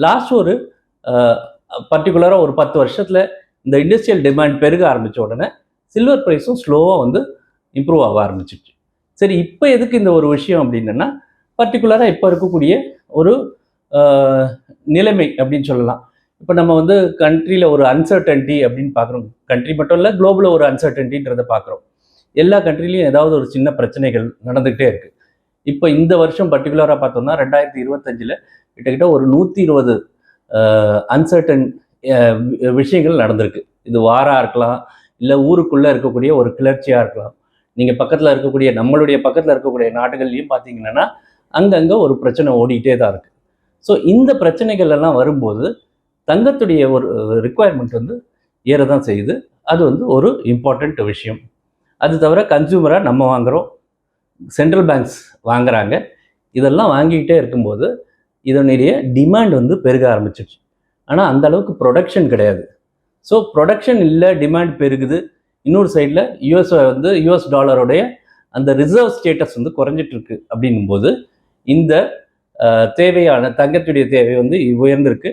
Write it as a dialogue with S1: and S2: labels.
S1: Last ஒரு பர்டிகுலராக ஒரு 10 வருஷத்தில் இந்த இண்டஸ்ட்ரியல் டிமாண்ட் பெருக ஆரம்பித்த உடனே சில்வர் ப்ரைஸும் ஸ்லோவாக வந்து இம்ப்ரூவ் ஆக ஆரம்பிச்சிச்சு. சரி, இப்போ எதுக்கு இந்த ஒரு விஷயம் அப்படின்னா, பர்டிகுலராக இப்போ இருக்கக்கூடிய ஒரு நிலைமை அப்படின்னு சொல்லலாம். இப்போ நம்ம வந்து கண்ட்ரியில் ஒரு அன்சர்டன்டி அப்படின்னு பார்க்குறோம். கண்ட்ரி மட்டும் இல்லை, குளோபலில் ஒரு அன்சர்டன்டின்றதை பார்க்குறோம். எல்லா கண்ட்ரிலையும் ஏதாவது ஒரு சின்ன பிரச்சனைகள் நடந்துகிட்டே இருக்குது. இப்போ இந்த வருஷம் பர்டிகுலராக பார்த்தோம்னா 2025 கிட்டத்தட்ட ஒரு 120 அன்சர்டன் விஷயங்கள் நடந்திருக்கு. இது வாராக இருக்கலாம், இல்லை ஊருக்குள்ளே இருக்கக்கூடிய ஒரு கிளர்ச்சியாக இருக்கலாம். நீங்கள் பக்கத்தில் இருக்கக்கூடிய நம்மளுடைய பக்கத்தில் இருக்கக்கூடிய நாடுகள்லையும் பார்த்தீங்கன்னா அங்கங்கே ஒரு பிரச்சனை ஓடிக்கிட்டே தான் இருக்குது. ஸோ இந்த பிரச்சனைகள் எல்லாம் வரும்போது தங்கத்துடைய ஒரு ரிக்குவயர்மெண்ட் வந்து ஏற தான் செய்யுது. அது வந்து ஒரு இம்பார்ட்டண்ட் விஷயம். அது தவிர கன்சூமராக நம்ம வாங்குகிறோம், சென்ட்ரல் பேங்க்ஸ் வாங்குறாங்க. இதெல்லாம் வாங்கிக்கிட்டே இருக்கும்போது இதனுடைய டிமாண்ட் வந்து பெருக ஆரம்பிச்சிடுச்சு. ஆனால் அந்த அளவுக்கு ப்ரொடக்ஷன் கிடையாது. ஸோ ப்ரொடக்ஷன் இல்லை, டிமாண்ட் பெருகுது. இன்னொரு சைடில் யூஎஸ் டாலருடைய அந்த ரிசர்வ் ஸ்டேட்டஸ் வந்து குறைஞ்சிட்டு இருக்கு. அப்படிங்கும்போது இந்த தேவையான தங்கத்துடைய தேவை வந்து உயர்ந்திருக்கு.